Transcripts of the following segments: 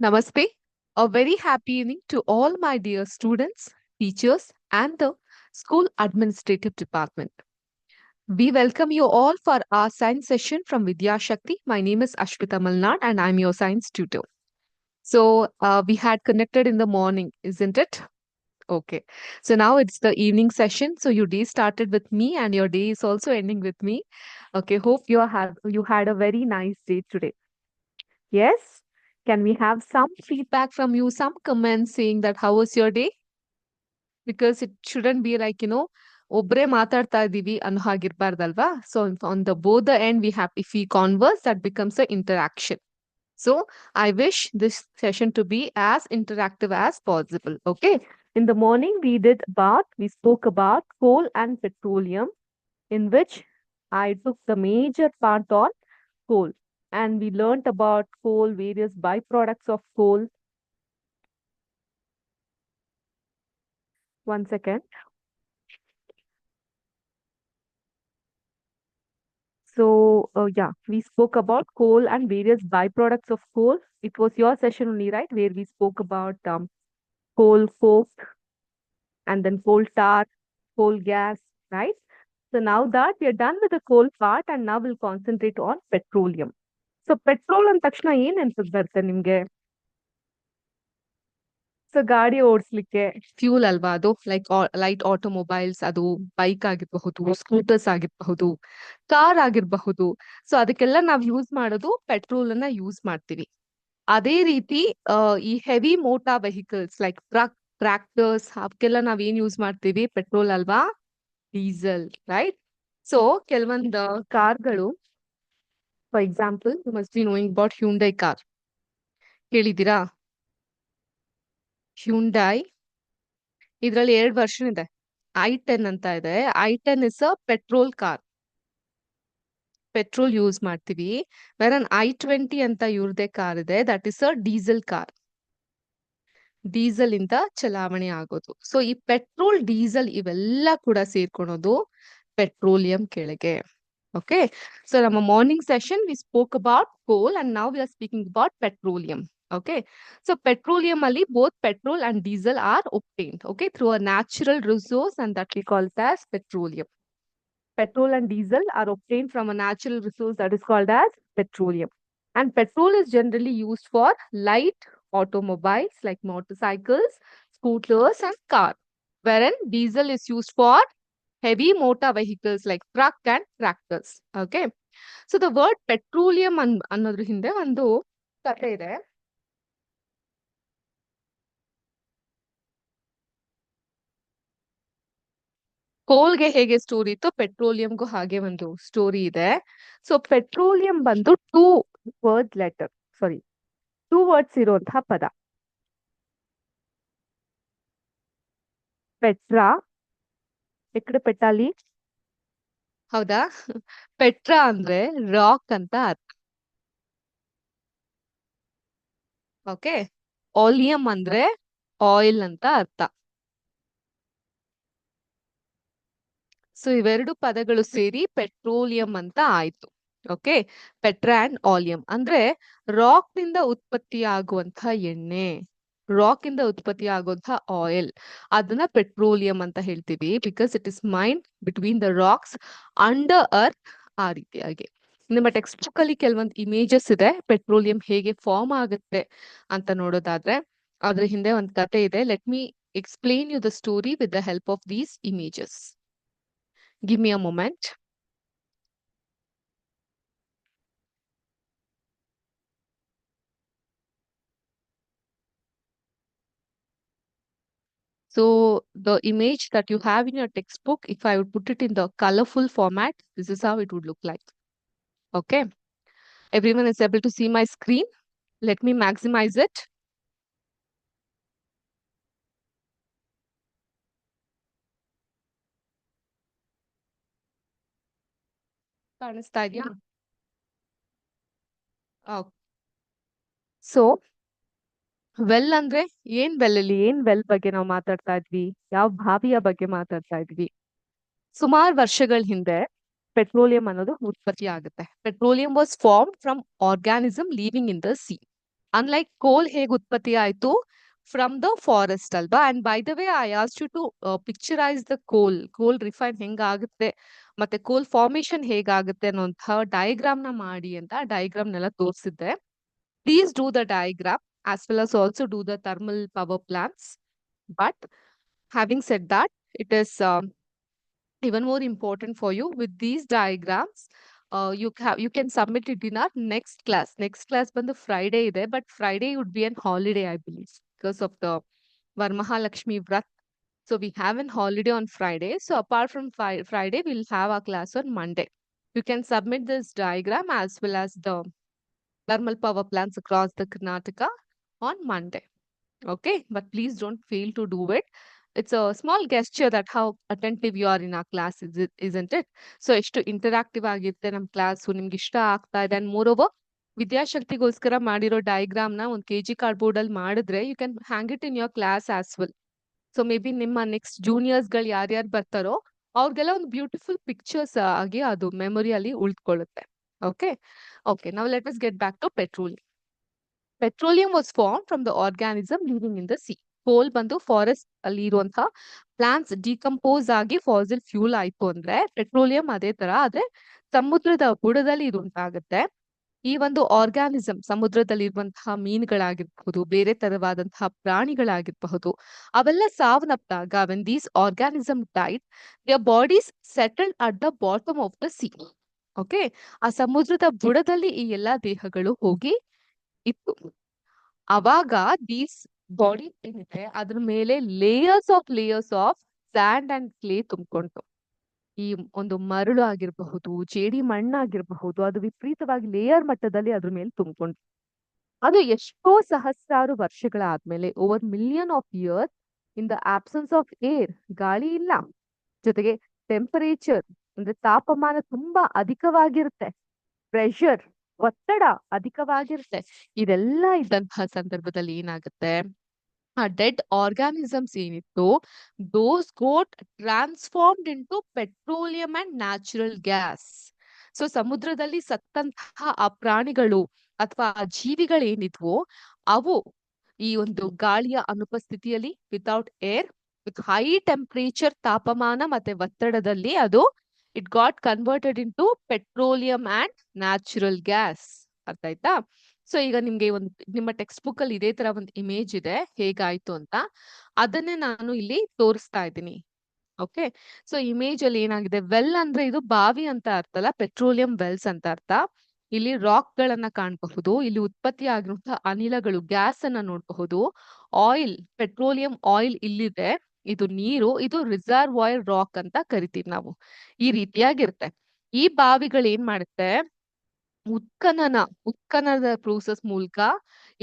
Namaste. A very happy evening to all my dear students, teachers, and the school administrative department. We welcome you all for our science session from Vidya Shakti. My name is Ashwita Malnad and I'm your science tutor. We had connected in the morning, isn't it? Okay. So now it's the evening session. So your day started with me and your day is also ending with me. Okay. Hope you had a very nice day today. Yes? Can we have some feedback from you, some comments saying that how was your day? Because it shouldn't be like, ಒಬ್ರೇ ಮಾತಾಡ್ತಾ ಇದೀವಿ ಅನ್ನೋ ಹಾಗಿರ್ಬಾರ್ದಲ್ವಾ? So on the both the end, we have, if we converse, that becomes an interaction. So I wish this session to be as interactive as possible. Okay. In the morning, we spoke about coal and petroleum, in which I took the major part on coal. And we learnt about coal, various byproducts of coal. One second. We spoke about coal and various byproducts of coal. It was your session only, right? Where we spoke about coal coke and then coal tar, coal gas, right? So now that we are done with the coal part and now we'll concentrate on petroleum. So petrol ಅಂದ ತಕ್ಷಣ ಏನ್ ಅನ್ಸುತ್ತೆ ಬರುತ್ತೆ ನಿಮ್ಗೆ? So ಗಾಡಿ ಓಡಿಸ್ಲಿಕ್ಕೆ fuel ಅಲ್ವಾ ಅದು like light automobiles ಅದು ಬೈಕ್ ಆಗಿರಬಹುದು ಸ್ಕೂಟರ್ಸ್ ಆಗಿರಬಹುದು ಕಾರ್ ಆಗಿರಬಹುದು ಸೊ ಅದಕ್ಕೆಲ್ಲ ನಾವ್ ಯೂಸ್ ಮಾಡೋದು ಪೆಟ್ರೋಲ್ ಅನ್ನ ಯೂಸ್ ಮಾಡ್ತೀವಿ ಅದೇ ರೀತಿ ಈ ಹೆವಿ ಮೋಟಾ ವೆಹಿಕಲ್ಸ್ ಲೈಕ್ ಟ್ರಾಕ್ಟರ್ಸ್ ಅವಕ್ಕೆಲ್ಲ ನಾವ್ ಏನ್ ಯೂಸ್ ಮಾಡ್ತೀವಿ ಪೆಟ್ರೋಲ್ ಅಲ್ವಾ ಡೀಸೆಲ್ ರೈಟ್ ಸೊ ಕೆಲವೊಂದು ಕಾರ್ಗಳು for example you must be knowing about Hyundai car ಕೇಳಿದ್ದೀರಾ ಹ್ಯುಂಡೈ ಇದ್ರಲ್ಲಿ 2 ವರ್ಷನ್ ಇದೆ i10 ಅಂತ ಇದೆ i10 is a petrol car petrol use ಮಾಡ್ತೀವಿ ವೆರನ್ i20 ಅಂತ ಇವ್ರದೇ ಕಾರ್ ಇದೆ that is a diesel car diesel ಇಂದ ಚಲಾವಣೆ ಆಗೋದು ಸೊ ಈ ಪೆಟ್ರೋಲ್ ಡೀಸೆಲ್ ಇವೆಲ್ಲ ಕೂಡ ಸೇರ್ಕೊಳೋದು ಪೆಟ್ರೋಲಿಯಂ ಕೆಳಗೆ ಓಕೆ ಸೊ ನಮ್ಮ morning session we spoke about coal and now we are speaking about petroleum okay so petroleum ali both petrol and diesel are obtained okay through a natural resource and that we call it as petroleum. Petrol and diesel are obtained from a natural resource that is called as petroleum, and petrol is generally used for light automobiles like motorcycles, scooters and car, wherein diesel is used for heavy motor vehicles like truck and tractors. Okay, so the word petroleum ಅನ್ನೋದ್ರ ಹಿಂದೆ ಒಂದು ಕಥೆ ಇದೆ. ಕೋಲ್ಗೆ ಹೇಗೆ story ಇತ್ತು ಪೆಟ್ರೋಲಿಯಂಗೂ ಹಾಗೆ ಒಂದು story ಇದೆ ಸೊ ಪೆಟ್ರೋಲಿಯಂ ಬಂದು ಟೂ ವರ್ಡ್ಸ್ ಇರುವಂತಹ ಪದ ಪೆಟ್ರಾ ಎಕಡೆ ಪೆಟ್ಟಾಲಿ ಹೌದಾ ಪೆಟ್ರಾ ಅಂದ್ರೆ ರಾಕ್ ಅಂತ ಅರ್ಥ ಓಕೆ ಆಲಿಯಂ ಅಂದ್ರೆ ಆಯಿಲ್ ಅಂತ ಅರ್ಥ ಸೊ ಇವೆರಡು ಪದಗಳು ಸೇರಿ ಪೆಟ್ರೋಲಿಯಂ ಅಂತ ಆಯ್ತು ಓಕೆ ಪೆಟ್ರಾ ಅಂಡ್ ಆಲಿಯಂ ಅಂದ್ರೆ ರಾಕ್ ನಿಂದ ಉತ್ಪತ್ತಿ ಆಗುವಂತಹ ಎಣ್ಣೆ ರಾಕ್ ಇಂದ ಉತ್ಪತ್ತಿ ಆಗುವಂತಹ ಆಯಿಲ್ ಅದನ್ನ ಪೆಟ್ರೋಲಿಯಂ ಅಂತ ಹೇಳ್ತೀವಿ because it is mined between the rocks under earth ಆ ರೀತಿಯಾಗಿ ನಿಮ್ಮ ಟೆಕ್ಸ್ಟ್ ಬುಕ್ ಅಲ್ಲಿ ಕೆಲವೊಂದು ಇಮೇಜಸ್ ಇದೆ ಪೆಟ್ರೋಲಿಯಂ ಹೇಗೆ ಫಾರ್ಮ್ ಆಗುತ್ತೆ ಅಂತ ನೋಡೋದಾದ್ರೆ ಅದ್ರ ಹಿಂದೆ ಒಂದು ಕತೆ ಇದೆ let me explain you the story with the help of these images. Give me a moment. So the image that you have in your textbook, if I would put it in the colorful format, this is how it would look like. Okay. Everyone is able to see my screen. Let me maximize it. ಕಾಣಿಸ್ತಾ ಇದೆಯಾ? So well ಅಂದ್ರೆ ಏನ್ well ಅಲ್ಲಿ ಏನ್ well ಬಗ್ಗೆ ನಾವು ಮಾತಾಡ್ತಾ ಇದ್ವಿ ಯಾವ ಬಾವಿಯ ಬಗ್ಗೆ ಮಾತಾಡ್ತಾ ಇದ್ವಿ ಸುಮಾರು ವರ್ಷಗಳ ಹಿಂದೆ ಪೆಟ್ರೋಲಿಯಂ ಅನ್ನೋದು ಉತ್ಪತ್ತಿ ಆಗುತ್ತೆ petroleum was form from organism living in the sea unlike coal ಹೇಗೆ ಉತ್ಪತ್ತಿ ಆಯ್ತು ಫ್ರಮ್ ದ ಫಾರೆಸ್ಟ್ ಅಲ್ವಾ. And by the way I ask you to picturise the coal refine ಹೆಂಗಾಗುತ್ತೆ ಮತ್ತೆ ಕೋಲ್ ಫಾರ್ಮೇಶನ್ ಹೇಗಾಗುತ್ತೆ ಅನ್ನೋಂತಹ ಡಯಾಗ್ರಾಮ್ ನ ಮಾಡಿ ಅಂತ ಡಯಾಗ್ರಾಮ್ನೆಲ್ಲ ತೋರಿಸಿದ್ದೆ. Please do the diagram as well as also do the thermal power plants. But having said that, it is even more important for you with these diagrams. You can submit it in our next class. Next class ಬಂದು Friday ಇದೆ, but Friday would be an holiday, I believe, because of the Varmahalakshmi Vrat. So we have an holiday on Friday. So apart from Friday, we'll have our class on Monday. You can submit this diagram as well as the thermal power plants across the Karnataka on Monday. Okay, but please don't fail to do it. It's a small gesture that how attentive you are in our class, isn't it? So ಎಷ್ಟು interactive ಆಗಿರುತ್ತೆ ನಮ್ಮ class, ನಿಮ್ಗೆ ಇಷ್ಟ ಆಗ್ತಾ ಇದೆ. And more over ವಿದ್ಯಾಶಕ್ತಿಗೋಸ್ಕರ ಮಾಡಿರೋ diagram ನ ಒಂದು ಕೆಜಿ ಕಾರ್ಡ್ ಬೋರ್ಡ್ ಅಲ್ಲಿ ಮಾಡಿದ್ರೆ you can hang it in your class as well. So maybe ನಿಮ್ಮ ನೆಕ್ಸ್ಟ್ ಜೂನಿಯರ್ಸ್ ಗಳು ಯಾರ್ಯಾರು ಬರ್ತಾರೋ ಅವ್ರಿಗೆಲ್ಲ ಒಂದು ಬ್ಯೂಟಿಫುಲ್ ಪಿಕ್ಚರ್ಸ್ ಆಗಿ ಅದು ಮೆಮೊರಿಯಲ್ಲಿ ಉಳ್ಕೊಳ್ಳುತ್ತೆ. Okay okay, now let us get back to petroleum. Petroleum was formed from the organism living in the sea. ಕೋಲ್ ಬಂದು ಫಾರೆಸ್ಟ್ ಅಲ್ಲಿ ಇರುವಂತಹ ಪ್ಲಾಂಟ್ಸ್ ಡಿಕಂಪೋಸ್ ಆಗಿ ಫಾಸಿಲ್ ಫ್ಯೂಲ್ ಆಯ್ತು ಅಂದ್ರೆ ಪೆಟ್ರೋಲಿಯಂ ಅದೇ ತರ ಆದ್ರೆ ಸಮುದ್ರದ ಬುಡದಲ್ಲಿ ಇದು ಉಂಟಾಗುತ್ತೆ. ಈ ಒಂದು ಆರ್ಗ್ಯಾನಿಸಮ್ ಸಮುದ್ರದಲ್ಲಿ ಇರುವಂತಹ ಮೀನುಗಳಾಗಿರ್ಬಹುದು, ಬೇರೆ ತರವಾದಂತಹ ಪ್ರಾಣಿಗಳಾಗಿರಬಹುದು, ಅವೆಲ್ಲ ಸಾವನ್ನಪ್ಪಿದಾಗ when these organism died their bodies settled at the bottom of the sea. Okay, ಆ ಸಮುದ್ರದ ಬುಡದಲ್ಲಿ ಈ ಎಲ್ಲಾ ದೇಹಗಳು ಹೋಗಿ ಇತ್ತು. ಅವಾಗ ದೀಸ್ ಬಾಡಿ ಏನಿದೆ ಅದ್ರ ಮೇಲೆ layers of and and clay ತುಂಬಿಕೊಂಡು, ಈ ಒಂದು ಮರಳು ಆಗಿರಬಹುದು, ಜೇಡಿ ಮಣ್ಣಾಗಿರಬಹುದು, ಅದು ವಿಪರೀತವಾಗಿ ಲೇಯರ್ ಮಟ್ಟದಲ್ಲಿ ಅದ್ರ ಮೇಲೆ ತುಂಬಿಕೊಂಡು ಅದು ಎಷ್ಟೋ ಸಹಸ್ರಾರು ವರ್ಷಗಳಾದ್ಮೇಲೆ over million of years in the absence of air, ಗಾಳಿ ಇಲ್ಲ, ಜೊತೆಗೆ ಟೆಂಪರೇಚರ್ ಅಂದ್ರೆ ತಾಪಮಾನ ತುಂಬಾ ಅಧಿಕವಾಗಿರುತ್ತೆ, ಪ್ರೆಷರ್ ಒತ್ತಡ ಅಧಿಕವಾಗಿರುತ್ತೆ. ಇದೆಲ್ಲ ಇದ್ದಂತಹ ಸಂದರ್ಭದಲ್ಲಿ ಏನಾಗುತ್ತೆ, ಆ ಡೆಡ್ ಆರ್ಗ್ಯಾನಿಸಮ್ಸ್ ಏನಿತ್ತು those got transformed into petroleum and natural gas. So ಸಮುದ್ರದಲ್ಲಿ ಸತ್ತಂತಹ ಆ ಪ್ರಾಣಿಗಳು ಅಥವಾ ಆ ಜೀವಿಗಳೇನಿದ್ವು ಅವು ಈ ಒಂದು ಗಾಳಿಯ ಅನುಪಸ್ಥಿತಿಯಲ್ಲಿ without air with high temperature ತಾಪಮಾನ ಮತ್ತೆ ಒತ್ತಡದಲ್ಲಿ ಅದು it got converted into petroleum and natural gas. ಅರ್ಥ ಆಯ್ತಾ? ಸೊ ಈಗ ನಿಮ್ಗೆ ಒಂದು ನಿಮ್ಮ ಟೆಕ್ಸ್ಟ್ ಬುಕ್ ಅಲ್ಲಿ ಇದೇ ತರ ಒಂದು ಇಮೇಜ್ ಇದೆ ಹೇಗಾಯ್ತು ಅಂತ, ಅದನ್ನೇ ನಾನು ಇಲ್ಲಿ ತೋರಿಸ್ತಾ ಇದ್ದೀನಿ. ಓಕೆ, ಸೊ ಇಮೇಜ್ ಅಲ್ಲಿ ಏನಾಗಿದೆ, ವೆಲ್ ಅಂದ್ರೆ ಇದು ಬಾವಿ ಅಂತ ಅರ್ಥ ಅಲ್ಲ, ಪೆಟ್ರೋಲಿಯಂ ವೆಲ್ಸ್ ಅಂತ ಅರ್ಥ. ಇಲ್ಲಿ ರಾಕ್ ಗಳನ್ನ ಕಾಣಬಹುದು, ಇಲ್ಲಿ ಉತ್ಪತ್ತಿ ಆಗಿರುವಂತಹ ಅನಿಲಗಳು ಗ್ಯಾಸ್ ಅನ್ನ ನೋಡಬಹುದು, ಆಯಿಲ್ ಪೆಟ್ರೋಲಿಯಂ ಆಯಿಲ್ ಇಲ್ಲಿದೆ, ಇದು ನೀರು, ಇದು ರಿಸರ್ವಾಯರ್ ರಾಕ್ ಅಂತ ಕರಿತೀವಿ ನಾವು. ಈ ರೀತಿಯಾಗಿರುತ್ತೆ. ಈ ಬಾವಿಗಳು ಏನ್ ಮಾಡುತ್ತೆ, ಉತ್ಖನನದ ಪ್ರೋಸೆಸ್ ಮೂಲಕ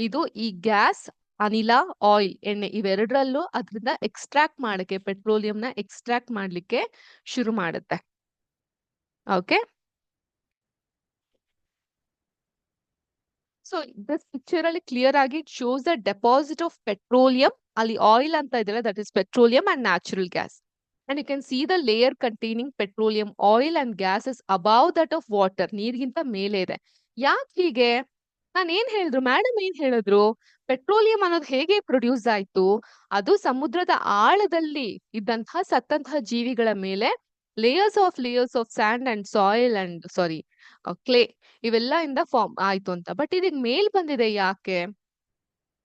ಇದು ಈ ಗ್ಯಾಸ್, ಅನಿಲ, ಆಯಿಲ್, ಎಣ್ಣೆ ಇವೆರಡರಲ್ಲೂ ಅದರಿಂದ ಎಕ್ಸ್ಟ್ರಾಕ್ಟ್ ಮಾಡಕ್ಕೆ ಪೆಟ್ರೋಲಿಯಂನ ಎಕ್ಸ್ಟ್ರಾಕ್ಟ್ ಮಾಡ್ಲಿಕ್ಕೆ ಶುರು ಮಾಡುತ್ತೆ. ಓಕೆ, ಸೊ ದಿಸ್ ಪಿಕ್ಚರ್ ಅಲ್ಲಿ ಕ್ಲಿಯರ್ ಆಗಿ shows the deposit of petroleum. ಅಲ್ಲಿ ಆಯಿಲ್ ಅಂತ ಇದೆಯಲ್ಲ that is petroleum and natural gas. And you can see the layer containing petroleum oil and gases above that of water. ನೀರಿಗಿಂತ ಮೇಲೆ ಇದೆ. ಯಾಕೆ ಹೀಗೆ? ನಾನು ಏನ್ ಹೇಳಿದ್ರು, ಮೇಡಮ್ ಏನ್ ಹೇಳಿದ್ರು, ಪೆಟ್ರೋಲಿಯಂ ಅನ್ನೋದು ಹೇಗೆ ಪ್ರೊಡ್ಯೂಸ್ ಆಯ್ತು, ಅದು ಸಮುದ್ರದ ಆಳದಲ್ಲಿ ಇದ್ದಂತಹ ಸತ್ತಂತಹ ಜೀವಿಗಳ ಮೇಲೆ layers of and and soil and clay ಇವೆಲ್ಲ ಇಂದ ಫಾರ್ಮ್ ಆಯ್ತು ಅಂತ. ಬಟ್ ಇದೀಗ ಮೇಲ್ ಬಂದಿದೆ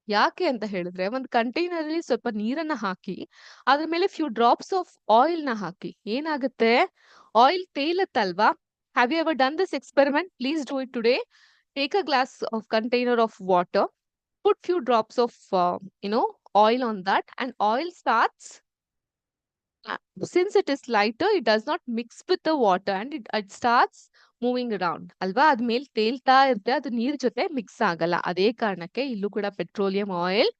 ಯಾಕೆ ಅಂತ ಹೇಳಿದ್ರೆ, ಒಂದು ಕಂಟೈನರ್ ಅಲ್ಲಿ ಸ್ವಲ್ಪ ನೀರನ್ನ ಹಾಕಿ ಅದ್ರ ಮೇಲೆ ಫ್ಯೂ ಡ್ರಾಪ್ಸ್ ಆಫ್ ಆಯಿಲ್ ನ ಹಾಕಿ ಏನಾಗುತ್ತೆ, ಆಯಿಲ್ ತೇಲತ್ತಲ್ವಾ. Have you ever done this experiment? Please do it today. Take a glass of container of water, put few drops of oil on that, and oil starts since it is lighter, it does not mix with the water and it starts moving around ಅಲ್ವಾ. ಅದ್ಮೇಲೆ ತೇಲ್ತಾ ಇರುತ್ತೆ, ಅದು ನೀರ್ ಜೊತೆ mix ಆಗಲ್ಲ. ಅದೇ ಕಾರಣಕ್ಕೆ ಇಲ್ಲೂ ಕೂಡ ಪೆಟ್ರೋಲಿಯಂ ಆಯಿಲ್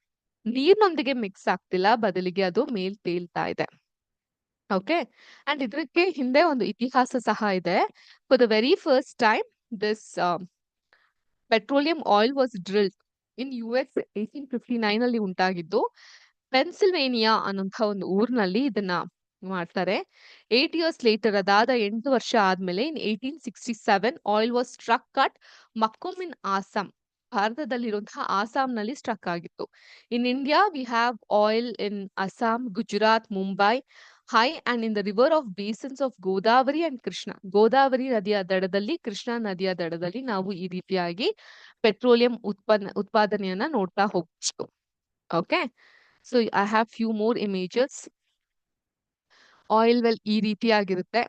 ನೀರ್ನೊಂದಿಗೆ ಮಿಕ್ಸ್ ಆಗ್ತಿಲ್ಲ, ಬದಲಿಗೆ ಅದು ಮೇಲ್ ತೇಲ್ತಾ ಇದೆ. ಓಕೆ, ಅಂಡ್ ಇದಕ್ಕೆ ಹಿಂದೆ ಒಂದು ಇತಿಹಾಸ ಸಹ ಇದೆ. For the very first time this petroleum oil was drilled in US 1859 ಅಲ್ಲಿ ಉಂಟಾಗಿದ್ದು. ಪೆನ್ಸಿಲ್ವೇನಿಯಾ ಅನ್ನುವಂಥ ಒಂದು ಊರಿನಲ್ಲಿ ಇದನ್ನ ಮಾಡ್ತಾರೆ. 8 years later, ಅದಾದ 8 ವರ್ಷ ಆದ್ಮೇಲೆ in 1867 oil was struck at Makum in Assam. ಭಾರತದಲ್ಲಿರುವಂತಹ ಆಸಾಂನಲ್ಲಿ ಸ್ಟ್ರಕ್ ಆಗಿತ್ತು. In India we have oil in Assam, Gujarat, Mumbai, high and in the river of basins of Godavari and Krishna. Godavari ನದಿಯ ದಡದಲ್ಲಿ, ಕೃಷ್ಣಾ ನದಿಯ ದಡದಲ್ಲಿ ನಾವು ಈ ರೀತಿಯಾಗಿ ಪೆಟ್ರೋಲಿಯಂ ಉತ್ಪಾದನೆಯನ್ನ ನೋಡ್ತಾ ಹೋಗ್ಬೇಕು. Okay, so I have few more images. Oil well ಈ ರೀತಿಯಾಗಿರುತ್ತೆ.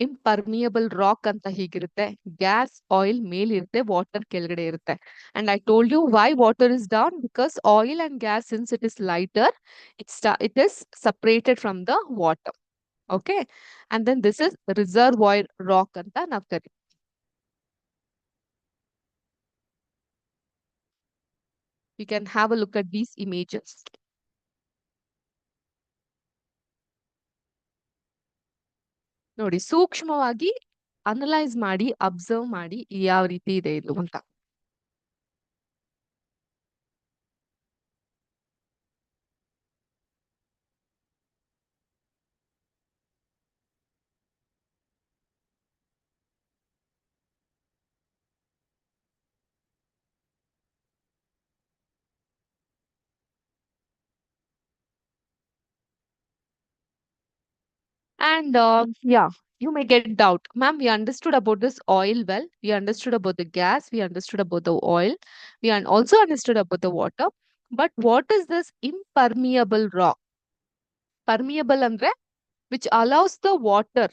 ಇಂಪರ್ಮಿಯಬಲ್ ರಾಕ್ ಅಂತ ಹೀಗಿರುತ್ತೆ. ಗ್ಯಾಸ್ ಆಯಿಲ್ ಮೇಲಿರುತ್ತೆ, ವಾಟರ್ ಕೆಳಗಡೆ ಇರುತ್ತೆ. And I told you why water is down, because oil and gas since it is lighter, it is separated from the water. Okay, and then this is reservoir rock ಅಂತ ನಾವು ಕರಿತೀವಿ. You can have a look at these images. ನೋಡಿ, ಸೂಕ್ಷ್ಮವಾಗಿ analyse ಮಾಡಿ, observe ಮಾಡಿ ಯಾವ ರೀತಿ ಇದೆ ಇದು ಅಂತ. And yeah, you may get doubt. Ma'am, we understood about this oil well, we understood about the gas, we understood about the oil, we also understood about the water. But what is this impermeable rock? Permeable andre which allows the water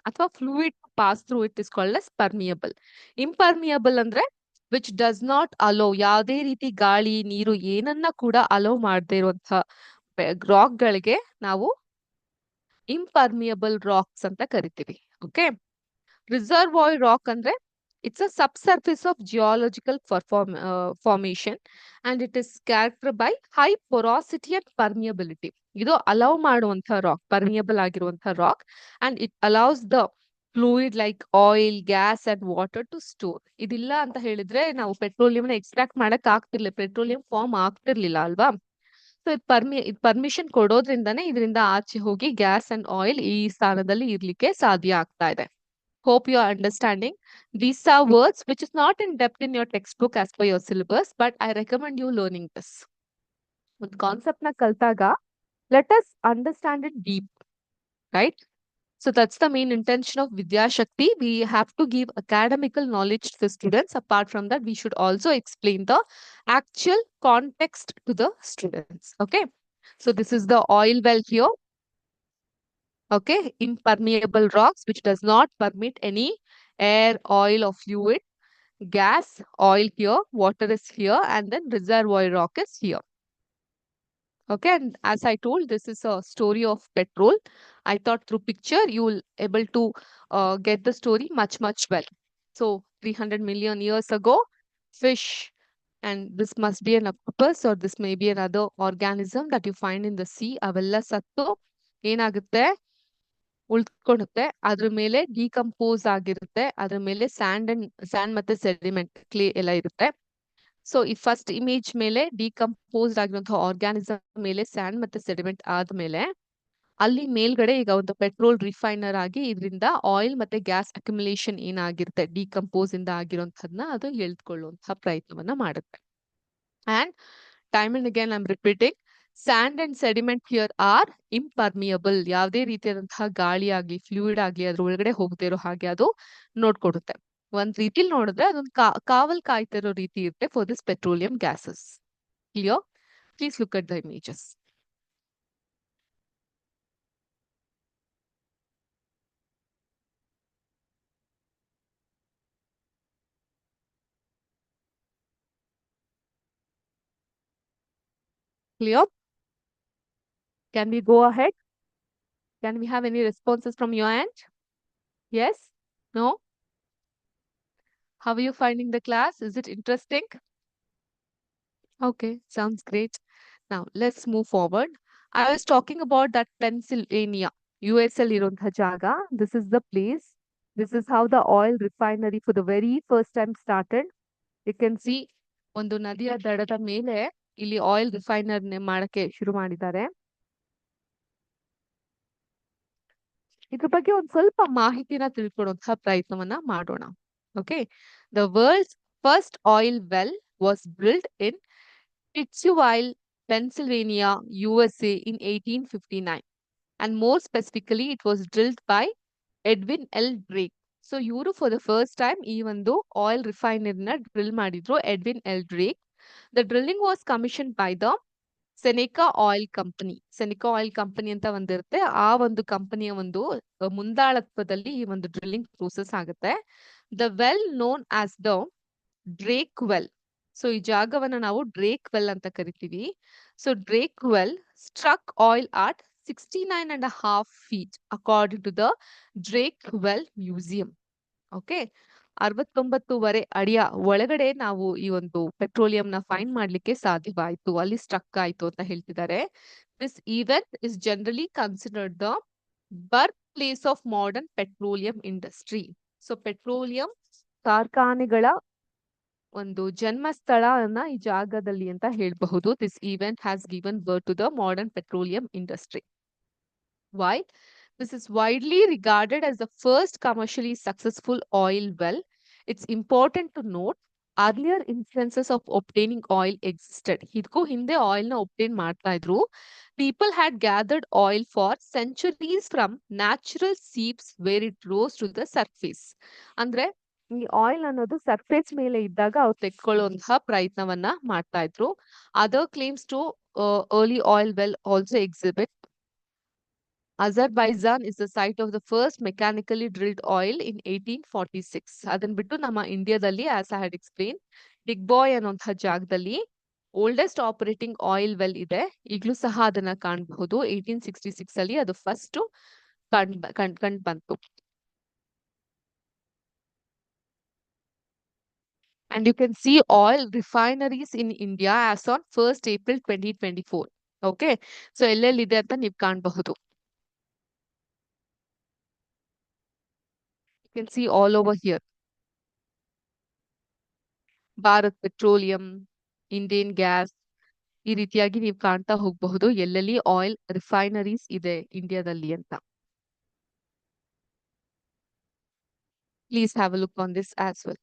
ಅಥವಾ fluid to pass through it is called as permeable. Impermeable ಅಂದ್ರೆ which does not allow, ಯಾವುದೇ ರೀತಿ ಗಾಳಿ, ನೀರು ಏನನ್ನ ಕೂಡ hello ಮಾಡದೇ ಇರುವಂತಹ ರಾಕ್ಗಳಿಗೆ ನಾವು ಇಂಪರ್ಮಿಯಬಲ್ ರಾಕ್ಸ್ ಅಂತ ಕರಿತೀವಿ. ಓಕೆ, ರಿಸರ್ವಾಯರ್ ರಾಕ್ ಅಂದ್ರೆ it's a subsurface of geological formation and it is character by high porosity and permeability. ಇದು ಅಲೌ ಮಾಡುವಂತಹ ರಾಕ್, ಪರ್ಮಿಯಬಲ್ ಆಗಿರುವಂತಹ rock, and it allows the fluid like oil, gas and water to store. ಇದಿಲ್ಲ ಅಂತ ಹೇಳಿದ್ರೆ ನಾವು petroleum extract ಮಾಡಕ್ ಆಗ್ತಿರ್ಲಿಲ್ಲ, petroleum form ಆಗ್ತಿರ್ಲಿಲ್ಲ ಅಲ್ವಾ. ಸೊ ಇದು ಪರ್ಮಿಷನ್ ಕೊಡೋದ್ರಿಂದಾನೇ ಇದರಿಂದ ಆಚೆ ಹೋಗಿ ಗ್ಯಾಸ್ ಅಂಡ್ ಆಯಿಲ್ ಈ ಸ್ಥಾನದಲ್ಲಿ ಇರ್ಲಿಕ್ಕೆ ಸಾಧ್ಯ ಆಗ್ತಾ ಇದೆ. Hope you are understanding. These are words which is not in depth in your textbook as per your syllabus, but I recommend you learning this. ಒಂದು ಕಾನ್ಸೆಪ್ಟ್ ನ ಕಲ್ತಾಗ let us understand it deep, right? So that's the main intention of Vidya Shakti. We have to give academical knowledge to the students. Apart from that, we should also explain the actual context to the students. Okay. So this is the oil well here. Okay. Impermeable rocks which does not permit any air, oil or fluid. Gas, oil here, water is here, and then reservoir rock is here. Okay, and as I told, this is a story of petrol. I thought through picture you will able to get the story much well. So 300 million years ago, fish, and this must be an octopus or this may be another organism that you find in the sea. ಅವೆಲ್ಲ ಸತ್ತು ಏನಾಗುತ್ತೆ, ಉಳ್ಕೊಳ್ಳುತ್ತೆ. ಅದ್ರ ಮೇಲೆ decompose ಆಗಿರುತ್ತೆ. ಅದ್ರ ಮೇಲೆ and ಮತ್ತೆ sediment, clay ಎಲ್ಲ ಇರುತ್ತೆ. ಸೊ ಈ ಫಸ್ಟ್ ಇಮೇಜ್ ಮೇಲೆ ಡಿಕಂಪೋಸ್ಡ್ ಆಗಿರುವಂತಹ ಆರ್ಗ್ಯಾನಿಸಮ್ ಮೇಲೆ ಸ್ಯಾಂಡ್ ಮತ್ತೆ ಸೆಡಿಮೆಂಟ್ ಆದ್ಮೇಲೆ ಅಲ್ಲಿ ಮೇಲ್ಗಡೆ ಈಗ ಒಂದು ಪೆಟ್ರೋಲ್ ರಿಫೈನರ್ ಆಗಿ ಇದರಿಂದ ಆಯಿಲ್ ಮತ್ತೆ ಗ್ಯಾಸ್ ಅಕ್ಯುಮುಲೇಷನ್ ಏನಾಗಿರುತ್ತೆ ಡಿಕಂಪೋಸ್ ಇಂದ ಆಗಿರುವಂತಹದ್ನ ಅದು ಎಳ್ಕೊಳ್ಳುವಂತಹ ಪ್ರಯತ್ನವನ್ನ ಮಾಡುತ್ತೆ. And time and again I am repeating, sand and sediment here are impermeable. ಯಾವುದೇ ರೀತಿಯಾದಂತಹ ಗಾಳಿ ಆಗ್ಲಿ, ಫ್ಲೂಯಿಡ್ ಆಗ್ಲಿ ಅದ್ರ ಒಳಗಡೆ ಹೋಗದೆ ಇರೋ ಹಾಗೆ ಅದು ನೋಡ್ಕೊಡುತ್ತೆ. ಒಂದ್ ರೀತಿಲಿ ನೋಡಿದ್ರೆ ಅದೊಂದು ಕಾವಲ್ ಕಾಯ್ತಿರೋ ರೀತಿ ಇರುತ್ತೆ for this petroleum gases. Clear? Please look at the images. Clear? Can we go ahead? Can we have any responses from your end? Yes? No? How are you finding the class? Is it interesting? Okay, sounds great. Now, let's move forward. I was talking about that Pennsylvania, US ಅಲ್ಲಿ ಇರುವಂತಹ ಜಾಗ. This is the place. This is how the oil refinery for the very first time started. You can see ಒಂದು ನದಿಯ ದಡದ ಮೇಲೆ ಇಲ್ಲಿ oil ರಿಫೈನರ್ ಮಾಡಕ್ಕೆ ಶುರು ಮಾಡಿದ್ದಾರೆ. ಇದ್ರ ಬಗ್ಗೆ ಒಂದ್ ಸ್ವಲ್ಪ ಮಾಹಿತಿನ ತಿಳ್ಕೊಳ್ಳುವಂತಹ ಪ್ರಯತ್ನವನ್ನ ಮಾಡೋಣ. Okay, the world's first oil well was drilled in Pittsville, Pennsylvania, USA in 1859. And more specifically, it was drilled by Edwin L. Drake. So ಇವರು ಫಾರ್ ದ ಫಸ್ಟ್ ಟೈಮ್ ಈ ಒಂದು ಆಯಿಲ್ ರಿಫೈನರಿನ ಡ್ರಿಲ್ ಮಾಡಿದ್ರು Edwin L Drake. The drilling was commission by the Seneca oil company. Seneca oil company ಅಂತ ಒಂದಿರುತ್ತೆ. ಆ ಒಂದು ಕಂಪನಿಯ ಒಂದು ಮುಂದಾಳತ್ವದಲ್ಲಿ ಈ ಒಂದು ಡ್ರಿಲ್ಲಿಂಗ್ ಪ್ರೋಸೆಸ್ ಆಗುತ್ತೆ. The well known as the Drake well. So ಈ ಜಾಗವನ್ನ ನಾವು ಡ್ರೇಕ್ ವೆಲ್ ಅಂತ ಕರಿತೀವಿ. So Drake well struck oil at 69.5 feet according to the Drake Well Museum. Okay, 69.5 ಅಡಿಯ ಒಳಗಡೆ ನಾವು ಈ ಒಂದು ಪೆಟ್ರೋಲಿಯಂ ನ ಫೈಂಡ್ ಮಾಡ್ಲಿಕ್ಕೆ ಸಾಧ್ಯವಾಯಿತು, ಅಲ್ಲಿ ಸ್ಟ್ರಕ್ ಆಯ್ತು ಅಂತ ಹೇಳ್ತಿದ್ದಾರೆ. This event is generally considered the birth place of modern petroleum industry. So petroleum ಕಾರ್ಖಾನೆಗಳ ಒಂದು ಜನ್ಮಸ್ಥಳನ ಈ ಜಾಗದಲ್ಲಿ ಅಂತ ಹೇಳಬಹುದು. This event has given birth to the modern petroleum industry. Why? This is widely regarded as the first commercially successful oil well. It's important to note earlier instances of obtaining oil existed. ಇದಕ್ಕೂ ಹಿಂದೆ oil ನ obtain ಮಾಡ್ತಾ ಇದ್ರು. People had gathered oil for centuries from natural seeps where it rose to the surface. ಅಂದ್ರೆ ಈ oil ಅನ್ನೋದು surface ಮೇಲೆ ಇದ್ದಾಗ ಅವ್ರು ತೆಗೆದುಕೊಳ್ಳುವಂತಹ ಪ್ರಯತ್ನವನ್ನ ಮಾಡ್ತಾ ಇದ್ರು. Other claims to early oil well also exhibit. Azerbaijan is the site of the first mechanically drilled oil in 1846. ಅದನ್ನ ಬಿಟ್ಟು ನಮ್ಮ ಇಂಡಿಯಾದಲ್ಲಿ, as I had explain, Digboi ಅನ್ನುವಂತಹ ಜಾಗದಲ್ಲಿ ಓಲ್ಡೆಸ್ಟ್ ಆಪರೇಟಿಂಗ್ ಆಯಿಲ್ ವೆಲ್ ಇದೆ. ಈಗಲೂ ಸಹ ಅದನ್ನ ಕಾಣಬಹುದು. 1866 ಅಲ್ಲಿ ಅದು ಫಸ್ಟ್ ಕಂಡು ಬಂತು. And you can see oil refineries in India as on 1st April 2024. Okay, so ಎಲ್ಲೆಲ್ಲಿದೆ ಅಂತ ನೀವು ಕಾಣಬಹುದು. You can see all over here. Bharat petroleum, Indian gas, ಈ ರೀತಿಯಾಗಿ ನೀವು ಕಾಣ್ತಾ ಹೋಗಬಹುದು ಎಲ್ಲೆಲ್ಲಿ ಆಯಿಲ್ ರಿಫೈನರೀಸ್ ಇದೆ ಇಂಡಿಯಾದಲ್ಲಿ ಅಂತ. Please have a look on this as well.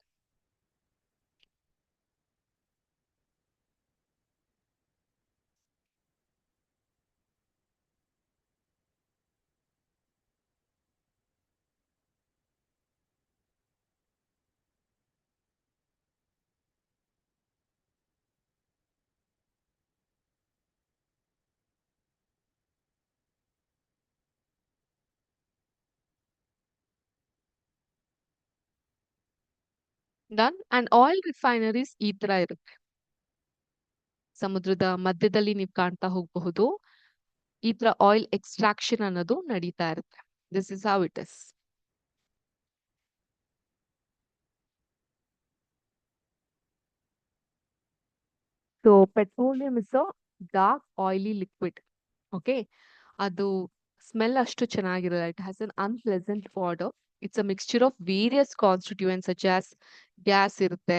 Done. And oil refineries ಈ ತರ ಇರುತ್ತೆ. ಸಮುದ್ರದ ಮಧ್ಯದಲ್ಲಿ ನೀವು ಕಾಣ್ತಾ ಹೋಗಬಹುದು. ಈ ತರ ಆಯಿಲ್ ಎಕ್ಸ್ಟ್ರಾಕ್ಷನ್ ಅನ್ನೋದು ನಡೀತಾ ಇರುತ್ತೆ. This is how it is. So petroleum is a dark oily liquid. Okay, ಅದು ಸ್ಮೆಲ್ ಅಷ್ಟು ಚೆನ್ನಾಗಿರಲ್ಲ. It has an unpleasant order. It's a mixture of various constituents such as gas ಇರುತ್ತೆ,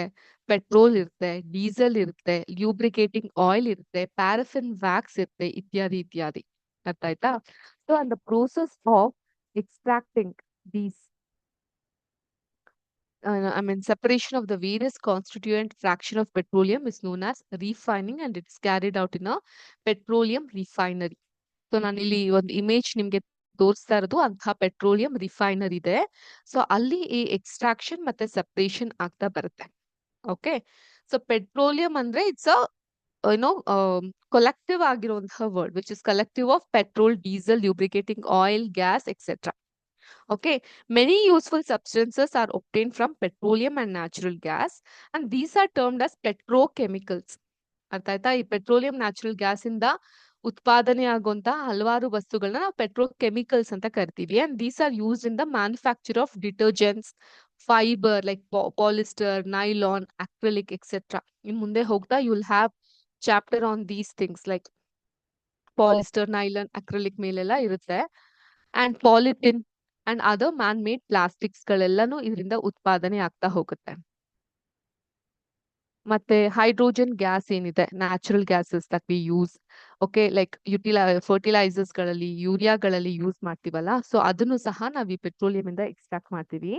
ಪೆಟ್ರೋಲ್ ಇರುತ್ತೆ, diesel ಇರುತ್ತೆ, ಲ್ಯೂಬ್ರಿಕೇಟಿಂಗ್ oil ಇರುತ್ತೆ, paraffin wax ಇರುತ್ತೆ, ಇತ್ಯಾದಿ ಇತ್ಯಾದಿ. ಅರ್ಥ ಆಯ್ತಾ? So and the process of extracting these separation of the various constituent fraction of petroleum is known as refining, and it is carried out in a petroleum refinery. So ನಾನಿಲ್ಲಿ ಒಂದು image ನಿಮ್ಗೆ ತೋರಿಸ್ತಾ ಇರೋದು ಅಂತಹ ಪೆಟ್ರೋಲಿಯಂ ರಿಫೈನರಿ ಇದೆ. So ಅಲ್ಲಿ ಈ extraction ಮತ್ತೆ ಸೆಪರೇಷನ್ ಆಗ್ತಾ ಬರುತ್ತೆ. ಓಕೆ, ಸೊ ಪೆಟ್ರೋಲಿಯಂ ಅಂದ್ರೆ ಇಟ್ಸ್ ಅ ಕೊಲೆಕ್ಟಿವ್ ಆಗಿರುವಂತಹ word which is collective of petrol, diesel, lubricating oil, gas etcetera. Okay, many useful substances are obtained from petroleum and natural gas, and these are termed as petrochemicals. ಅರ್ಥ ಆಯ್ತಾ? ಈ petroleum, natural gas ಇಂದ ಉತ್ಪಾದನೆ ಆಗುವಂತ ಹಲವಾರು ವಸ್ತುಗಳನ್ನ ನಾವು petrochemicals ಅಂತ ಕರಿತೀವಿ. And these are used in the manufacture of detergents, fibre like polyester, nylon, acrylic etcetera. ಇನ್ ಮುಂದೆ ಹೋಗ್ತಾ you will have chapter on these things like polyester, nylon, acrylic ಮೇಲೆಲ್ಲ ಇರುತ್ತೆ. And polythene and other man made plastics ಗಳೆಲ್ಲಾನು ಇದರಿಂದ ಉತ್ಪಾದನೆ ಆಗ್ತಾ ಹೋಗುತ್ತೆ. ಮತ್ತೆ ಹೈಡ್ರೋಜನ್ ಗ್ಯಾಸ್ ಏನಿದೆ, natural gases that we use, okay, like fertilisers ಗಳಲ್ಲಿ, ಯೂರಿಯಾಗಳಲ್ಲಿ ಯೂಸ್ ಮಾಡ್ತೀವಲ್ಲ, ಸೊ ಅದನ್ನು ಸಹ ನಾವು ಈ ಪೆಟ್ರೋಲಿಯಂ ಇಂದ ಎಕ್ಸ್ಟ್ರಾಕ್ಟ್ ಮಾಡ್ತೀವಿ.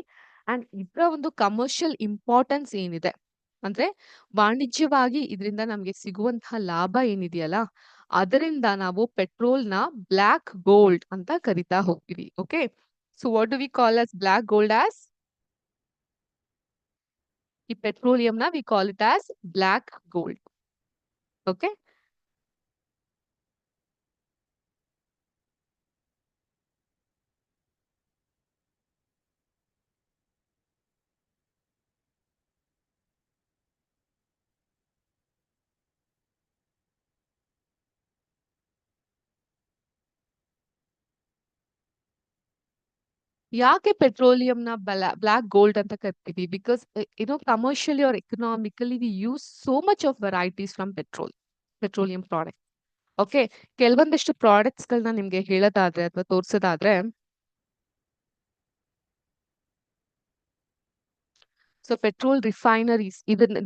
ಅಂಡ್ ಇದರ ಒಂದು ಕಮರ್ಷಿಯಲ್ ಇಂಪಾರ್ಟೆನ್ಸ್ ಏನಿದೆ, ಅಂದ್ರೆ ವಾಣಿಜ್ಯವಾಗಿ ಇದರಿಂದ ನಮ್ಗೆ ಸಿಗುವಂತಹ ಲಾಭ ಏನಿದೆಯಲ್ಲ, ಅದರಿಂದ ನಾವು ಪೆಟ್ರೋಲ್‌ನ ಬ್ಲಾಕ್ ಗೋಲ್ಡ್ ಅಂತ ಕರಿತಾ ಹೋಗ್ತೀವಿ. Okay. So what do we call as black gold as? ಈ ಪೆಟ್ರೋಲಿಯಂನ we call it as black gold. Okay. ಯಾಕೆ ಪೆಟ್ರೋಲಿಯಂನ ಬ್ಲಾಕ್ ಗೋಲ್ಡ್ ಅಂತ ಕರಿತೀವಿ? Because commercially or economically we use so much of varieties from petroleum product. Okay. ಕೆಲವೊಂದಿಷ್ಟು ಪ್ರಾಡಕ್ಟ್ಸ್‌ಗಳನ್ನ ನಿಮ್ಗೆ ಹೇಳೋದಾದ್ರೆ ಅಥವಾ ತೋರ್ಸೋದಾದ್ರೆ, so petrol refineries,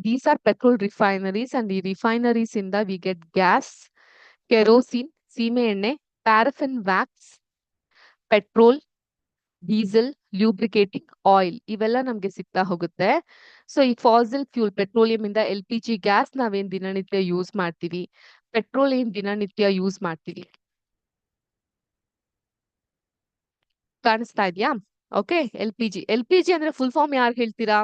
these are petrol refineries and ಈ ರಿಫೈನರೀಸ್ ಇಂದ ವಿ ಗೆಟ್ ಗ್ಯಾಸ್, ಕೆರೋಸಿನ್, ಸೀಮೆ ಎಣ್ಣೆ, paraffin wax, petrol, diesel, lubricating oil ಇವೆಲ್ಲ ನಮ್ಗೆ ಸಿಗ್ತಾ ಹೋಗುತ್ತೆ. ಸೊ ಈ ಫಾಸಿಲ್ ಫ್ಯೂಲ್ ಪೆಟ್ರೋಲಿಯಂ ಇಂದ LPG ಗ್ಯಾಸ್ ನಾವೇನ್ ದಿನನಿತ್ಯ ಯೂಸ್ ಮಾಡ್ತೀವಿ, ಪೆಟ್ರೋಲ್ ಏನ್ ದಿನನಿತ್ಯ ಯೂಸ್ ಮಾಡ್ತೀವಿ, ಕಾಣಿಸ್ತಾ ಇದೆಯಾ? ಓಕೆ. ಎಲ್ ಪಿ ಜಿ ಅಂದ್ರೆ ಫುಲ್ ಫಾರ್ಮ್ ಯಾರು ಹೇಳ್ತೀರಾ?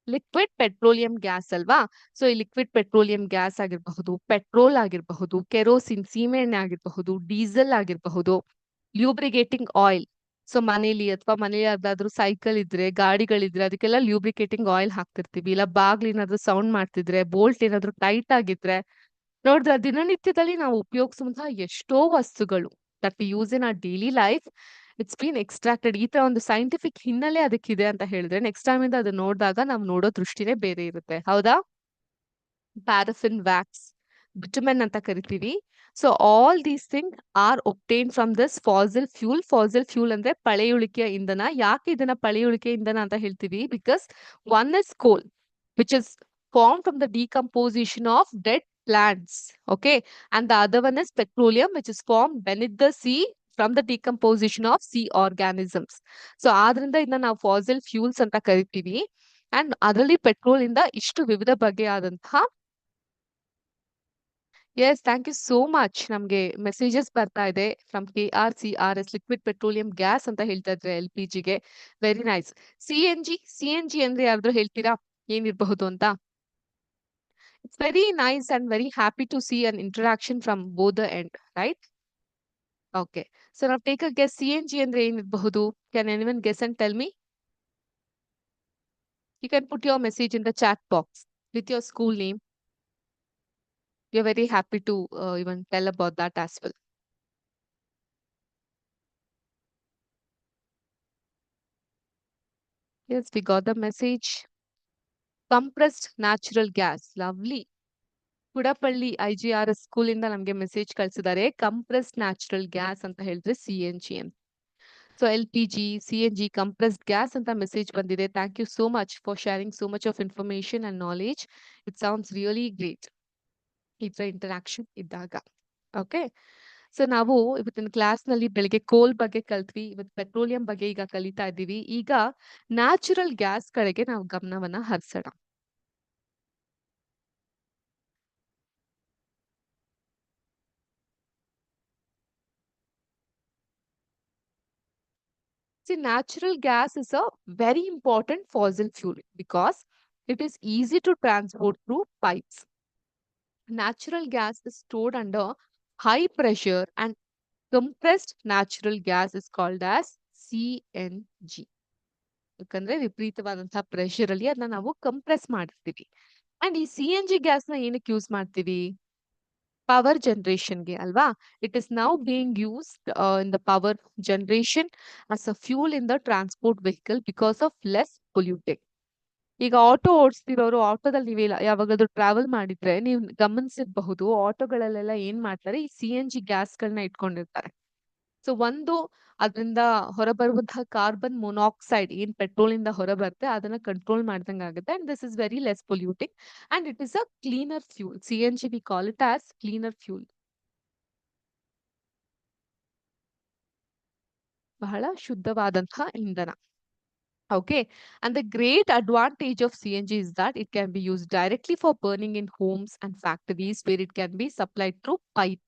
ಲಿಕ್ವಿಡ್ ಪೆಟ್ರೋಲಿಯಂ ಗ್ಯಾಸ್ ಅಲ್ವಾ? ಸೊ ಈ ಲಿಕ್ವಿಡ್ ಪೆಟ್ರೋಲಿಯಂ ಗ್ಯಾಸ್ ಆಗಿರಬಹುದು, ಪೆಟ್ರೋಲ್ ಆಗಿರಬಹುದು, ಕೆರೋಸಿನ್ ಸೀಮೆಎಣ್ಣೆ ಆಗಿರಬಹುದು, ಡೀಸೆಲ್ ಆಗಿರಬಹುದು, ಲ್ಯೂಬ್ರಿಗೇಟಿಂಗ್ ಆಯಿಲ್. ಸೊ ಮನೇಲಿ ಯಾವ್ದಾದ್ರು ಸೈಕಲ್ ಇದ್ರೆ, ಗಾಡಿಗಳಿದ್ರೆ ಅದಕ್ಕೆಲ್ಲ ಲ್ಯೂಬ್ರಿಕೇಟಿಂಗ್ ಆಯಿಲ್ ಹಾಕ್ತಿರ್ತೀವಿ. ಇಲ್ಲ ಬಾಗ್ಲು ಏನಾದ್ರು ಸೌಂಡ್ ಮಾಡ್ತಿದ್ರೆ, ಬೋಲ್ಟ್ ಏನಾದ್ರು ಟೈಟ್ ಆಗಿದ್ರೆ, ನೋಡಿದ್ರ ದಿನನಿತ್ಯದಲ್ಲಿ ನಾವು ಉಪಯೋಗಿಸುವಂತಹ ಎಷ್ಟೋ ವಸ್ತುಗಳು that we use in our daily life, it's been extracted. ಈ ತರ ಒಂದು ಸೈಂಟಿಫಿಕ್ ಹಿನ್ನೆಲೆ ಅದಕ್ಕಿದೆ ಅಂತ ಹೇಳಿದ್ರೆ ನೆಕ್ಸ್ಟ್ ಟೈಮ್ ಇಂದ ಅದನ್ನ ನೋಡಿದಾಗ ನಾವು ನೋಡೋ ದೃಷ್ಟಿನೇ ಬೇರೆ ಇರುತ್ತೆ. ಹೌದಾ? ಪ್ಯಾರಫಿನ್ ವ್ಯಾಕ್ಸ್, ಬಿಟುಮೆನ್ ಅಂತ ಕರಿತೀವಿ. So all these thing R obtain from this fossil fuel. Fossil fuel ಅಂದ್ರೆ ಪಳೆಯುಳಿಕೆಯ ಇಂಧನ. ಯಾಕೆ ಇದನ್ನ ಪಳೆಯುಳಿಕೆ ಇಂಧನ ಅಂತ ಹೇಳ್ತೀವಿ? ಬಿಕಾಸ್ ಒನ್ ಇಸ್ ಕೋಲ್, which is formed from the decomposition of dead plants. Okay. And the other one is petroleum, which is formed beneath the sea from the decomposition of sea organisms. So, ಆದ್ರಿಂದ ಇದನ್ನ ನಾವು fossil fuels ಅಂತ ಕರಿತೀವಿ. And ಅದರಲ್ಲಿ petrol ಇಂದ ಇಷ್ಟು ವಿವಿಧ ಬಗೆಯಾದಂತಹ. Yes, thank you so much. ನಮ್ಗೆ ಮೆಸೇಜಸ್ ಬರ್ತಾ ಇದೆ from KRCRS, liquid petroleum gas ಅಂತ ಹೇಳ್ತಾ ಇದ್ರೆ LPGಗೆ. Very nice. C N G ಅಂದ್ರೆ ಯಾರಾದ್ರೂ ಹೇಳ್ತೀರಾ ಏನಿರಬಹುದು ಅಂತ? It's very nice and very happy to see an interaction from both the end, right? Okay. So now take a guess. CNG ಅಂದ್ರೆ ಏನಿರಬಹುದು? Can anyone guess and tell me? You can put your message in the chat box with your school name. We are very happy to even tell about that as well. Yes, we got the message. Compressed natural gas. Lovely. ಕುಡಪಳ್ಳಿ IGRS ಸ್ಕೂಲಿಂದ ನಮಗೆ message ಕಳಿಸಿದ್ದಾರೆ. Compressed natural gas ಅಂತ ಹೇಳಿದ್ರೆ CNG ಅಂತ. So LPG, CNG, compressed gas ಅಂತ message ಬಂದಿದೆ. Thank you so much for sharing so much of information and knowledge. It sounds really great ಈ ತರ ಇಂಟರಾಕ್ಷನ್ ಇದ್ದಾಗ. ಓಕೆ. ಸೊ ನಾವು ಇವತ್ತಿನ ಕ್ಲಾಸ್ನಲ್ಲಿ ಬೆಳಿಗ್ಗೆ ಕೋಲ್ ಬಗ್ಗೆ ಕಲ್ತ್ವಿ. ಇವತ್ತು ಪೆಟ್ರೋಲಿಯಂ ಬಗ್ಗೆ ಈಗ ಕಲಿತಾ ಇದ್ದೀವಿ. ಈಗ ನ್ಯಾಚುರಲ್ ಗ್ಯಾಸ್ ಕಡೆಗೆ ನಾವು ಗಮನವನ್ನ ಹರಿಸೋಣ. See, natural gas is a very important fossil fuel because it is easy to transport through pipes. Natural gas is stored under high pressure and compressed natural gas is called as CNG. ಯಾಕಂದ್ರೆ ವಿಪರೀತವಾದಂತಹ pressure ಅಲ್ಲಿ ಅದನ್ನ ನಾವು compress ಮಾಡ್ತೀವಿ. And ಈ CNG gas ನ ಏನಕ್ಕೆ use ಮಾಡ್ತೀವಿ? Power ಜನರೇಷನ್ಗೆ ಅಲ್ವಾ? It is now being used in the power generation as a fuel in the transport vehicle because of less polluting. ಈಗ ಆಟೋ ಓಡಿಸ್ತಿರೋರು, ಆಟೋದಲ್ಲಿ ನೀವು ಯಾವಾಗಾದ್ರೂ ಟ್ರಾವೆಲ್ ಮಾಡಿದ್ರೆ ನೀವು ಗಮನಿಸಿರಬಹುದು, ಆಟೋಗಳಲ್ಲೆಲ್ಲ ಏನ್ ಮಾಡ್ತಾರೆ, ಈ CNG ಗ್ಯಾಸ್ಗಳನ್ನ ಇಟ್ಕೊಂಡಿರ್ತಾರೆ. ಸೊ ಒಂದು ಅದರಿಂದ ಹೊರಬರುವಂತಹ ಕಾರ್ಬನ್ ಮೊನಾಕ್ಸೈಡ್ ಏನ್ ಪೆಟ್ರೋಲ್ ಇಂದ ಹೊರಬರುತ್ತೆ ಅದನ್ನ ಕಂಟ್ರೋಲ್ ಮಾಡ್ದಂಗ ಆಗುತ್ತೆ. And this is very less polluting and it is a cleaner fuel. CNG V call it as cleaner fuel. ಬಹಳ ಶುದ್ಧವಾದಂತಹ ಇಂಧನ. Okay. And the great advantage of CNG is that it can be used directly for burning in homes and factories where it can be supplied through pipe.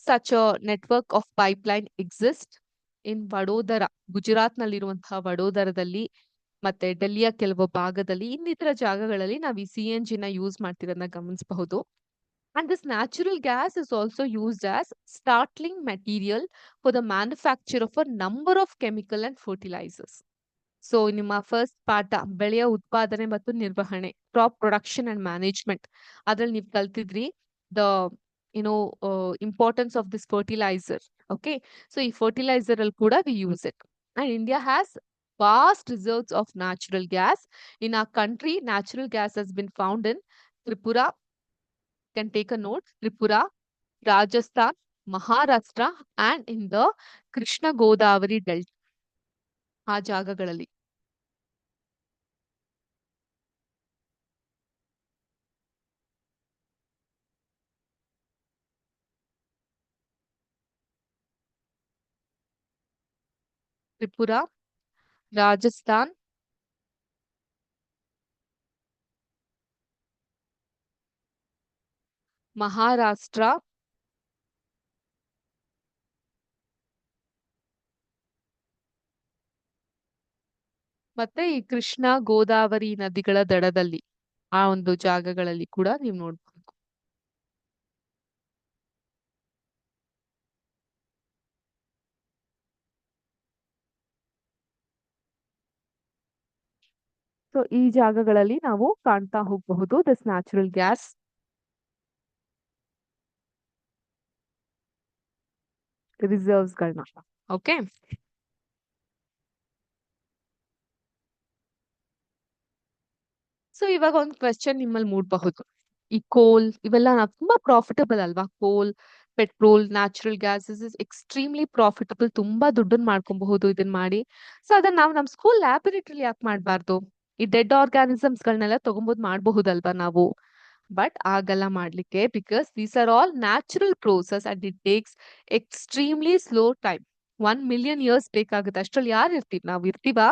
Such a network of pipeline exists in Vadodara ಗುಜರಾತ್ನಲ್ಲಿರುವಂತಹ ವಡೋದರದಲ್ಲಿ ಮತ್ತೆ ಡೆಲ್ಲಿಯ ಕೆಲವು ಭಾಗದಲ್ಲಿ ಇನ್ನಿತರ ಜಾಗಗಳಲ್ಲಿ ನಾವು ಈ CNG ನ use ಮಾಡ್ತಿರೋದನ್ನ ಗಮನಿಸಬಹುದು. And this natural gas is also used as startling material for the manufacture of a number of chemical and fertilizers. So ನಿಮ್ಮ ಫಸ್ಟ್ ಪಾಠ ಬೆಳೆಯ ಉತ್ಪಾದನೆ ಮತ್ತು ನಿರ್ವಹಣೆ, ಕ್ರಾಪ್ ಪ್ರೊಡಕ್ಷನ್ ಅಂಡ್ ಮ್ಯಾನೇಜ್ಮೆಂಟ್, ಅದ್ರಲ್ಲಿ ನೀವು ಕಲ್ತಿದ್ರಿ the you know importance of this fertiliser. Okay, so ಈ ಫರ್ಟಿಲೈಸರ್ ಅಲ್ಲಿ ಕೂಡ we use it. And India has vast reserves of natural gas. In our country, natural gas has been found in Tripura. You can take a note. Tripura, Rajasthan, Maharashtra, and in the Krishna Godavari Delta. ಆ ಜಾಗಗಳಲ್ಲಿ ತ್ರಿಪುರಾ, ರಾಜಸ್ಥಾನ್, ಮಹಾರಾಷ್ಟ್ರ, ಮತ್ತೆ ಈ ಕೃಷ್ಣ ಗೋದಾವರಿ ನದಿಗಳ ದಡದಲ್ಲಿ ಆ ಒಂದು ಜಾಗಗಳಲ್ಲಿ ಕೂಡ ನೀವು ನೋಡ್ಬೋದು. ಸೊ ಈ ಜಾಗಗಳಲ್ಲಿ ನಾವು ಕಾಣ್ತಾ ಹೋಗಬಹುದು ದಿಸ್ ನ್ಯಾಚುರಲ್ ಗ್ಯಾಸ್ ರಿಸರ್ವ್ಸ್ ಗಳನ್ನ. ಓಕೆ, ಸೊ ಇವಾಗ ಒಂದು ಕ್ವೆಶ್ಚನ್ ನಿಮ್ಮಲ್ಲಿ ಮೂಡಬಹುದು. ಈ ಕೋಲ್ ಇವೆಲ್ಲ ನಾವು ತುಂಬಾ ಪ್ರಾಫಿಟಬಲ್ ಅಲ್ವಾ? ಕೋಲ್, petrol, natural gas is extremely profitable. ತುಂಬಾ ದುಡ್ಡನ್ನ ಮಾಡ್ಕೊಬಹುದು ಇದನ್ನ ಮಾಡಿ. ಸೊ ಅದನ್ನ ನಾವು ನಮ್ಮ ಸ್ಕೂಲ್ ಲ್ಯಾಬೊರೇಟರಿ ಯಾಕೆ ಮಾಡಬಾರ್ದು? ಈ ಡೆಡ್ ಆರ್ಗಾನಿಸಮ್ಸ್ ಗಳನ್ನೆಲ್ಲ ತಗೊಂಬೋದು ಮಾಡಬಹುದಲ್ವಾ ನಾವು? ಬಟ್ ಆಗಲ್ಲ ಮಾಡ್ಲಿಕ್ಕೆ, because these are all natural process and it takes extremely slow time. 1 million years ಬೇಕಾಗುತ್ತೆ. ಅಷ್ಟ್ರಲ್ಲಿ ಯಾರು ಇರ್ತೀವಿ? ನಾವು ಇರ್ತೀವಾ?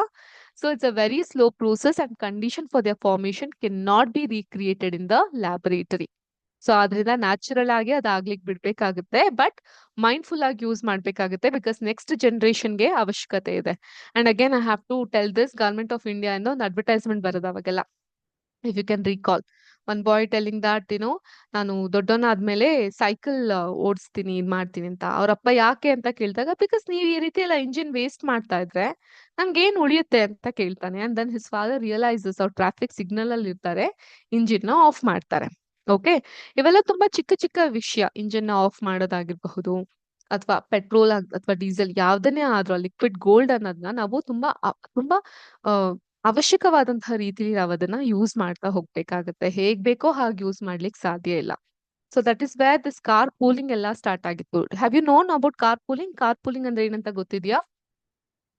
So it's a very slow process and condition for their formation can not be recreated in the laboratory. So ಆದ್ರಿಂದ natural ಆಗಿ ಅದಾಗ್ಲಿಕ್ಕೆ ಬಿಡ್ಬೇಕಾಗುತ್ತೆ, ಬಟ್ ಮೈಂಡ್ಫುಲ್ ಆಗಿ ಯೂಸ್ ಮಾಡ್ಬೇಕಾಗುತ್ತೆ, ಬಿಕಾಸ್ ನೆಕ್ಸ್ಟ್ ಜನರೇಷನ್ಗೆ ಅವಶ್ಯಕತೆ ಇದೆ. And again I have to tell this, government of India ಇಂದ ಒಂದು ಅಡ್ವರ್ಟೈಸ್ಮೆಂಟ್ ಬರೋದು ಅವಾಗೆಲ್ಲ, if you can recall. One boy telling that ನಾನು ದೊಡ್ಡವನಾದ್ಮೇಲೆ ಸೈಕಲ್ ಓಡಿಸ್ತೀನಿ, ಇದ್ ಮಾಡ್ತೀನಿ ಅಂತ. ಅವ್ರಪ್ಪ ಯಾಕೆ ಅಂತ ಕೇಳಿದಾಗ, ಬಿಕಾಸ್ ನೀವು ಈ ರೀತಿ ಎಲ್ಲ ಇಂಜಿನ್ ವೇಸ್ಟ್ ಮಾಡ್ತಾ ಇದ್ರೆ ನನ್ಗೆ ಏನ್ ಉಳಿಯುತ್ತೆ ಅಂತ ಕೇಳ್ತಾನೆ. And then his father realises ಅವ್ರು ಟ್ರಾಫಿಕ್ ಸಿಗ್ನಲ್ ಅಲ್ಲಿ ಇರ್ತಾರೆ, ಇಂಜಿನ್ ನ ಆಫ್ ಮಾಡ್ತಾರೆ. ಓಕೆ, ಇವೆಲ್ಲ ತುಂಬಾ ಚಿಕ್ಕ ಚಿಕ್ಕ ವಿಷಯ. ಇಂಜಿನ್ ನ ಆಫ್ ಮಾಡೋದಾಗಿರ್ಬಹುದು, ಅಥವಾ ಪೆಟ್ರೋಲ್ ಅಥವಾ ಡೀಸೆಲ್ ಯಾವ್ದನ್ನೇ ಆದ್ರೂ ಲಿಕ್ವಿಡ್ ಗೋಲ್ಡ್ ಅನ್ನೋದನ್ನ ನಾವು ತುಂಬಾ ಅವಶ್ಯಕವಾದಂತಹ ರೀತಿಲಿ ನಾವು ಅದನ್ನ ಯೂಸ್ ಮಾಡ್ತಾ ಹೋಗ್ಬೇಕಾಗತ್ತೆ. ಹೇಗ್ ಬೇಕೋ ಹಾಗೆ ಯೂಸ್ ಮಾಡ್ಲಿಕ್ಕೆ ಸಾಧ್ಯ ಇಲ್ಲ. So that is where this carpooling ಎಲ್ಲ ಸ್ಟಾರ್ಟ್ ಆಗಿತ್ತು. Have you known about carpooling? Carpooling ಅಂದ್ರೆ ಏನಂತ ಗೊತ್ತಿದ್ಯಾ?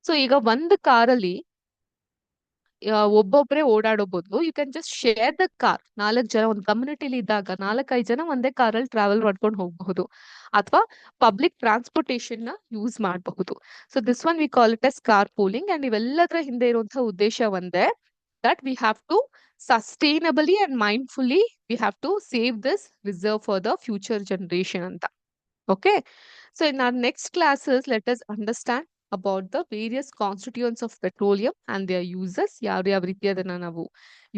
ಸೊ ಈಗ ಒಂದು ಕಾರಲ್ಲಿ ಒಬ್ಬೊಬ್ರೆ ಓಡಾಡೋ ಬದಲು you can just share the car. 4 ಜನ ಒಂದು ಕಮ್ಯುನಿಟಿಲಿ ಇದ್ದಾಗ 4-5 ಜನ ಒಂದೇ ಕಾರಲ್ಲಿ ಟ್ರಾವೆಲ್ ಮಾಡ್ಕೊಂಡು ಹೋಗಬಹುದು, ಅಥವಾ ಪಬ್ಲಿಕ್ ಟ್ರಾನ್ಸ್ಪೋರ್ಟೇಷನ್ ನ ಯೂಸ್ ಮಾಡಬಹುದು. So this one we call it as car pooling. And ಇವೆಲ್ಲದರ ಹಿಂದೆ ಇರುವಂತಹ ಉದ್ದೇಶ ಒಂದೇ, that we have to sustainably and mindfully we have to save this reserve for the future generation ಅಂತ. Okay. So in our next classes, let us understand about the various constituents of petroleum and their uses. ಯಾವ ರೀತಿ ಅದನ್ನ ನಾವು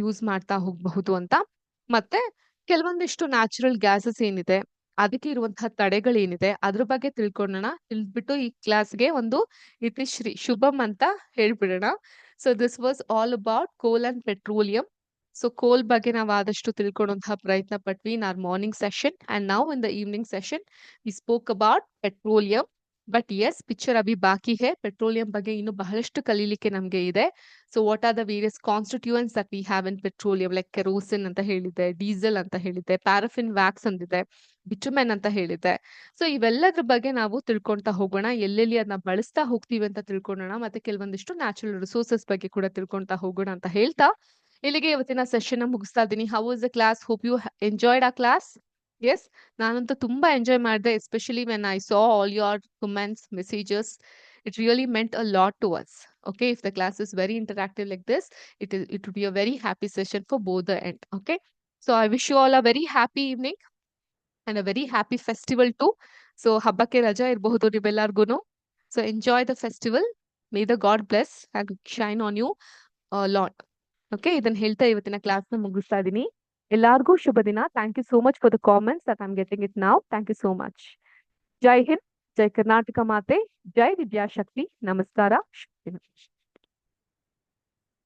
use ಮಾಡ್ತಾ ಹೋಗಬಹುದು ಅಂತ. ಮತ್ತೆ ಕೆಲವೊಂದಿಷ್ಟು ನ್ಯಾಚುರಲ್ ಗ್ಯಾಸಸ್ ಏನಿದೆ, ಅದಕ್ಕೆ ಇರುವಂತಹ ತಡೆಗಳೇನಿದೆ, ಅದ್ರ ಬಗ್ಗೆ ತಿಳ್ಕೊಳ್ಳೋಣ. ತಿಳ್ಬಿಟ್ಟು ಈ ಕ್ಲಾಸ್ಗೆ ಒಂದು ಇತಿಶ್ರೀ ಶುಭಂ ಅಂತ ಹೇಳ್ಬಿಡೋಣ. So this was all about coal and petroleum. So coal ಬಗ್ಗೆ ನಾವು ಆದಷ್ಟು ತಿಳ್ಕೊಳ್ಳುವಂತಹ ಪ್ರಯತ್ನ ಪಟ್ವಿ in our morning session. And now in the evening session we spoke about petroleum. But yes, picture ಅಭಿ ಬಾಕಿ ಹೇ. ಪೆಟ್ರೋಲಿಯಂ ಬಗ್ಗೆ ಇನ್ನು ಬಹಳಷ್ಟು ಕಲೀಲಿಕ್ಕೆ ನಮ್ಗೆ ಇದೆ. So what are the various constituents that we have in petroleum? Like kerosene ಅಂತ ಹೇಳಿದೆ, ಡೀಸೆಲ್ ಅಂತ ಹೇಳಿದೆ, ಪ್ಯಾರಾಫಿನ್ ವ್ಯಾಕ್ಸ್ ಅಂದಿದೆ, ಬಿಟುಮೆನ್ ಅಂತ ಹೇಳಿದೆ. ಸೊ ಇವೆಲ್ಲದ್ರ ಬಗ್ಗೆ ನಾವು ತಿಳ್ಕೊಂತಾ ಹೋಗೋಣ, ಎಲ್ಲೆಲ್ಲಿ ಅದನ್ನ ಬಳಸ್ತಾ ಹೋಗ್ತೀವಿ ಅಂತ ತಿಳ್ಕೊಳ್ಳೋಣ, ಮತ್ತೆ ಕೆಲವೊಂದಿಷ್ಟು ನ್ಯಾಚುರಲ್ ರಿಸೋರ್ಸಸ್ ಬಗ್ಗೆ ಕೂಡ ತಿಳ್ಕೊಂತಾ ಹೋಗೋಣ ಅಂತ ಹೇಳ್ತಾ ಇಲ್ಲಿಗೆ ಇವತ್ತಿನ ಸೆಷನ್ ಮುಗಿಸ್ತಾ ಇದ್ದೀನಿ. How was the class? Hope you enjoyed ಆ ಕ್ಲಾಸ್. ಎಸ್, ನಾನಂತೂ ತುಂಬಾ ಎಂಜಾಯ್ ಮಾಡಿದೆ, especially when I saw all your comments, messages. It really meant a lot to us. Okay, if the class is very interactive like this, it would be a very happy session for both the end. Okay, so I wish you all a very happy evening and a very happy festival too. So ಹಬ್ಬಕ್ಕೆ ರಜಾ ಇರಬಹುದು ನಿಮ್ಮೆಲ್ಲರಿಗೂ. So enjoy the festival. May the God bless and shine on you a lot. Okay, ಇದನ್ನ ಹೇಳ್ತಾ ಇವತ್ತಿನ ಕ್ಲಾಸ್ನ ಮುಗಿಸ್ತಾ ಇದ್ದೀನಿ. ಎಲ್ಲಾರ್ಗೂ ಶುಭ ದಿನ. Thank you so much for the comments that I am getting it now. Thank you so much. ಜೈ ಹಿಂದ್, ಜೈ ಕರ್ನಾಟಕ ಮಾತೆ, ಜೈ ವಿದ್ಯಾಶಕ್ತಿ. ನಮಸ್ಕಾರ, ಶುಭ ದಿನ.